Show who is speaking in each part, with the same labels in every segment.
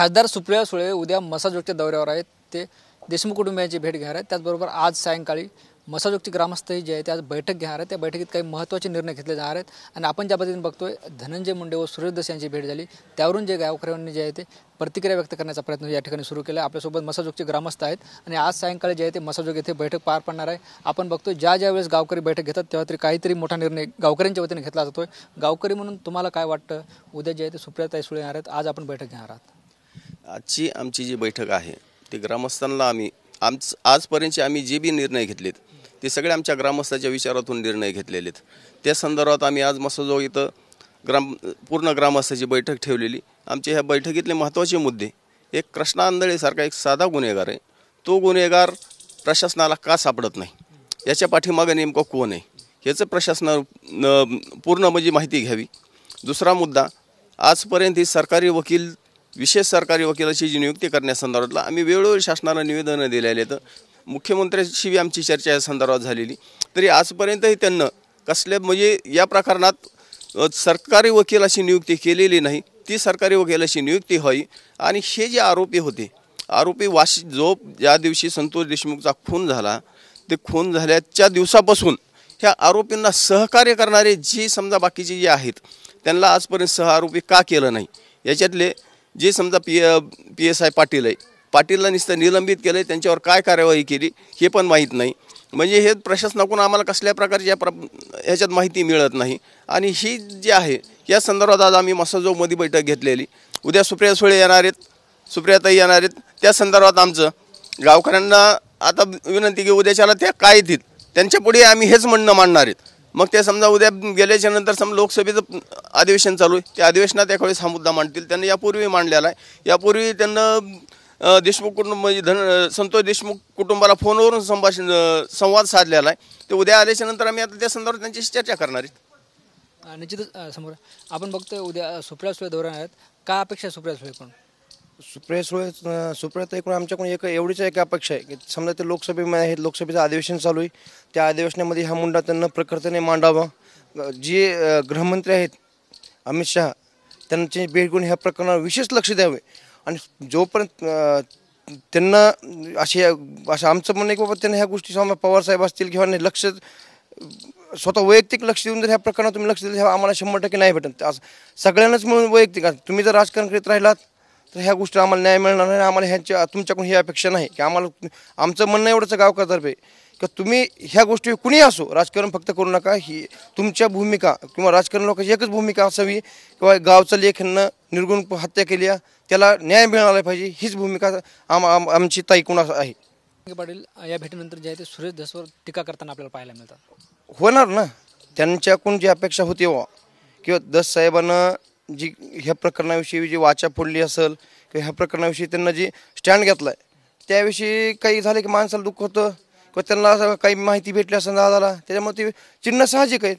Speaker 1: खासदार सुप्रिया सुळे उद्या मसाजोगच्या दौऱ्यावर आहेत. ते देशमुख कुटुंबियांची भेट घेणार आहेत. त्याचबरोबर आज सायंकाळी मसाजोगची ग्रामस्थही जे आहेत ते आज बैठक घेणार आहेत. त्या बैठकीत काही महत्त्वाचे निर्णय घेतले जाणार आहेत. आणि आपण ज्या पद्धतीने बघतोय धनंजय मुंडे व सुरेश दस यांची भेट झाली, त्यावरून जे गावकऱ्यांनी जे आहे ते प्रतिक्रिया व्यक्त करण्याचा प्रयत्न या ठिकाणी सुरू केला. आपल्यासोबत मसाजोगचे ग्रामस्थ आहेत आणि आज सायंकाळी जे आहे ते मसाजोग येथे बैठक पार पडणार आहे. आपण बघतोय ज्या वेळेस गावकरी बैठक घेतात तेव्हा तरी काहीतरी मोठा निर्णय गावकऱ्यांच्या वतीने घेतला जातोय. गावकरी म्हणून तुम्हाला काय वाटतं, उद्या जे आहे ते सुप्रियाताई सुळे येणार आहेत, आज आपण बैठक घेणार आहात?
Speaker 2: आजची आमची जी बैठक आहे ती ग्रामस्थांना आजपर्यंतचे आम्ही जे बी निर्णय घेतलेत ते सगळे आमच्या ग्रामस्थाच्या विचारातून निर्णय घेतलेले आहेत. त्या संदर्भात आम्ही आज मसाजोग इथं पूर्ण ग्रामस्थाची बैठक ठेवलेली. आमच्या ह्या बैठकीतले महत्त्वाचे मुद्दे, एक कृष्णा आंधळेसारखा एक साधा गुन्हेगार आहे, तो गुन्हेगार प्रशासनाला का सापडत नाही, याच्या पाठीमागं नेमकं कोण आहे याचं प्रशासनानं पूर्ण म्हणजे माहिती घ्यावी. दुसरा मुद्दा, आजपर्यंत ही सरकारी वकील विशेष सरकारी वकिलाची जी नियुक्ती करण्यासंदर्भातला आम्ही वेळोवेळी शासनाला निवेदनं दिलेले आहेत. मुख्यमंत्र्यांशी आमची चर्चा या संदर्भात झालेली, तरी आजपर्यंतही त्यांना कसल्या म्हणजे या प्रकरणात सरकारी वकिलाची नियुक्ती केलेली नाही. ती सरकारी वकिलाची नियुक्ती व्हावी. आणि हे जे आरोपी होते, आरोपी ज्या दिवशी संतोष देशमुखचा खून झाला, ते खून झाल्याच्या दिवसापासून ह्या आरोपींना सहकार्य करणारे जे समजा बाकीचे जे आहेत त्यांना आजपर्यंत सहआरोपी का केलं नाही, याच्यातले जे समजा PSI पाटील आहे, पाटीलला नुसतं निलंबित केलं आहे, त्यांच्यावर काय कार्यवाही केली हे पण माहीत नाही. म्हणजे हे प्रशासनाकडून आम्हाला कसल्या प्रकारची ह्याच्यात माहिती मिळत नाही. आणि ही जी आहे या संदर्भात आज आम्ही मसाजोगमध्ये बैठक घेतलेली. उद्या सुप्रिया सुळे येणार आहेत, सुप्रियाताई येणार आहेत. त्या संदर्भात आमचं गावकऱ्यांना आता विनंती की उद्याच्याला त्या काय येतील त्यांच्या पुढे आम्ही हेच म्हणणं मांडणार आहेत. मग ते समजा उद्या गेल्याच्या नंतर समजा लोकसभेचं अधिवेशन चालू आहे, त्या अधिवेशनात त्यावेळेस हा मुद्दा मांडतील. त्यांनी यापूर्वी मांडलेला आहे. यापूर्वी त्यांना देशमुख कुटुंब म्हणजे संतोष देशमुख कुटुंबाला फोनवरून संवाद साधलेला आहे. ते उद्या आल्याच्या नंतर आम्ही आता त्या संदर्भात त्यांच्याशी चर्चा करणार आहेत.
Speaker 1: निश्चितच समोर आपण बघतोय उद्या सुप्रिया सुळे दौऱ्यावर आहेत. काय अपेक्षा सुप्रिया सुळेकडून?
Speaker 3: सुप्रियाताईकडून आमच्याकडून एवढीच एक अपेक्षा आहे की समजा ते लोकसभेमध्ये आहेत, लोकसभेचं अधिवेशन चालू आहे, त्या अधिवेशनामध्ये हा मुद्दा त्यांना प्रखरतेने मांडावा. जे गृहमंत्री आहेत अमित शहा, त्यांची भेट घेऊन ह्या प्रकरणावर विशेष लक्ष द्यावे. आणि जोपर्यंत त्यांना असं आमचं म्हणणं आहे की बाबा त्यांना ह्या गोष्टी पवारसाहेब असतील किंवा लक्ष स्वतः वैयक्तिक लक्ष देऊन जर ह्या प्रकरणात तुम्ही लक्ष दिलं आम्हाला 100% नाही भेटत. सगळ्यांनाच मिळून वैयक्तिक, तुम्ही जर राजकारण करीत राहिलात तर ह्या गोष्टी आम्हाला न्याय मिळणार नाही. आम्हाला तुमच्याकडून ही अपेक्षा नाही की आमचं म्हणणं एवढंच गावकऱ्यातर्फे की तुम्ही ह्या गोष्टी कुणीही असो, राजकारण फक्त करू नका. ही तुमच्या भूमिका किंवा राजकारण लोकांची एकच भूमिका असावी किंवा गावचं लेखनं निर्गुण हत्या केली त्याला न्याय मिळाला पाहिजे, हीच भूमिका आमची ताईकडून आहे.
Speaker 1: पाटील या भेटीनंतर जे आहे ते सुरेश दसवर टीका करताना आपल्याला पाहायला मिळतात.
Speaker 3: होणार ना, त्यांच्याकडून जी अपेक्षा होती किंवा दस साहेबांना जी ह्या प्रकरणाविषयी जी वाचा फोडली असेल किंवा ह्या प्रकरणाविषयी त्यांना जी स्टँड घेतला आहे त्याविषयी काही झालं की माणसाला दुःख होतं किंवा त्यांना काही माहिती भेटली असं झाला, त्याच्यामुळे ते चिन्ह साहजिक आहे.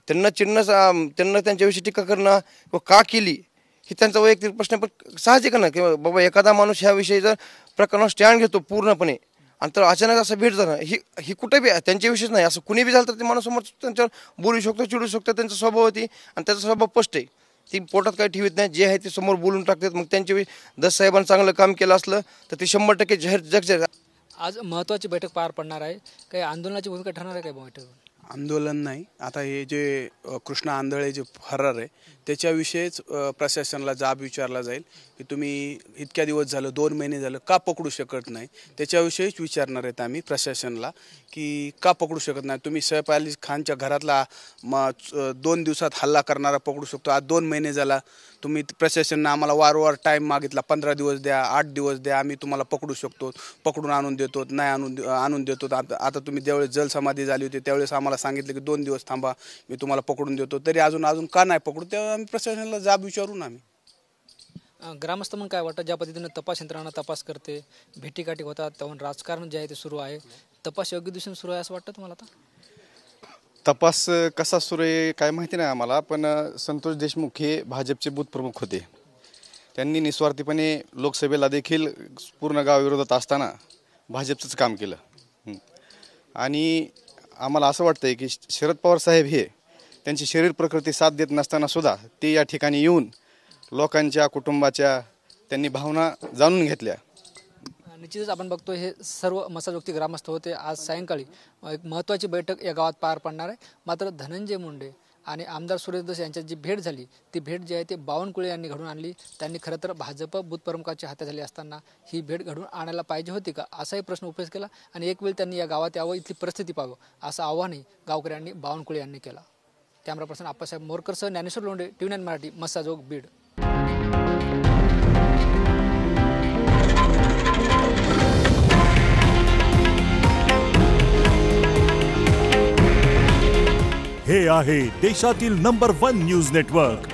Speaker 3: त्यांना त्यांच्याविषयी टीका करणं किंवा का केली ही त्यांचा वैयक्तिक प्रश्न, पण साहजिक आहे ना किंवा बाबा एखादा माणूस ह्याविषयी जर प्रकरणावर स्टँड घेतो पूर्णपणे आणि तर अचानक असं भेट झालं ही कुठे बी त्यांच्याविषयीच नाही, असं कुणी बी झालं तर ते माणूस समोर त्यांच्यावर बोलू शकतो, चिडू शकतो. त्यांचा स्वभाव होती आणि त्याचा स्वभाव स्पष्ट आहे, ती पोटात काही ठेवत नाही, जे आहे ते समोर बोलून टाकतात. मग त्यांच्या दस साहेबांनी चांगलं काम केलं असलं तर ते 100% जाहीर.
Speaker 1: आज महत्त्वाची बैठक पार पडणार आहे. काही आंदोलनाची भूमिका ठरणार आहे काय बैठक?
Speaker 4: आंदोलन नाही, आता हे जे कृष्णा आंधळे जे फरार आहे त्याच्याविषयीच प्रशासनाला जाब विचारला जाईल की तुम्ही इतक्या दिवस झालं 2 महिने झालं का पकडू शकत नाही, त्याच्याविषयीच विचारणार आहेत आम्ही प्रशासनाला की का पकडू शकत नाही. तुम्ही सैफ अली खानच्या घरातला 2 दिवसात हल्ला करणारा पकडू शकतो, आज 2 महिने झाला. तुम्ही प्रशासनानं आम्हाला वारंवार टाईम मागितला, 15 दिवस द्या, 8 दिवस द्या, आम्ही तुम्हाला पकडू शकतो, पकडून आणून देतो, नाही आणून देतो. आता तुम्ही ज्यावेळेस जलसमाधी झाली होती त्यावेळेस आम्हाला सांगितलं की 2 दिवस थांबा, मी तुम्हाला पकडून देतो, तरी अजून का नाही पकडू, तेव्हा आम्ही प्रशासनाला जाब विचारून आम्ही.
Speaker 1: ग्रामस्थ म्हणून काय वाटतं, ज्या पद्धतीने तपास यंत्रणा तपास करते, भेटीगाठी होतात, तेव्हा राजकारण जे आहे ते सुरू आहे, तपास योग्य दिशेने सुरू आहे असं वाटतं तुम्हाला? आता
Speaker 5: तपास कसा सुरू आहे काय माहिती नाही आम्हाला, पण संतोष देशमुख हे भाजपचे बूथ प्रमुख होते. त्यांनी निस्वार्थीपणे लोकसभेला देखील पूर्ण गावाविरोधात असताना भाजपचंच काम केलं. आणि आम्हाला असं वाटतंय की शरद पवार साहेब हे त्यांची शरीर प्रकृती साथ देत नसताना सुद्धा ते या ठिकाणी येऊन लोकांच्या कुटुंबाच्या त्यांनी भावना जाणून घेतल्या.
Speaker 1: निश्चितच आपण बघतो हे सर्व मसाजोगती ग्रामस्थ होते. आज सायंकाळी एक महत्त्वाची बैठक या गावात पार पडणार आहे. मात्र धनंजय मुंडे आणि आमदार सुरेश धस यांच्यात जी भेट झाली ती भेट जी आहे ते बावनकुळे यांनी घडून आणली. त्यांनी खरं तर भाजप बूथ प्रमुखाच्या हाताखाली असताना ही भेट घडून आणायला पाहिजे होती का असाही प्रश्न उपस्थित केला आणि एक वेळ त्यांनी या गावात यावं, इथली परिस्थिती पाहावं असं आव्हानही गावकऱ्यांनी बावनकुळे यांनी केला. कॅमेरा पर्सन आप्पासाहेब मोरकरसह ज्ञानेश्वर लोंढे, TV9 मराठी, मसाजोग, बीड.
Speaker 6: हे आहे देशातील नंबर 1 न्यूज नेटवर्क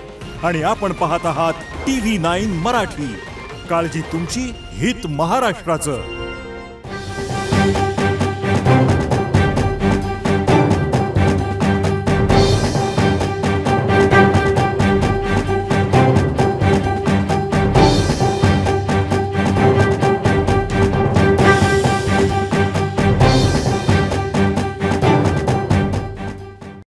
Speaker 6: आणि आपण पाहत आहात TV9 मराठी. काळजी तुमची, हित महाराष्ट्राचं.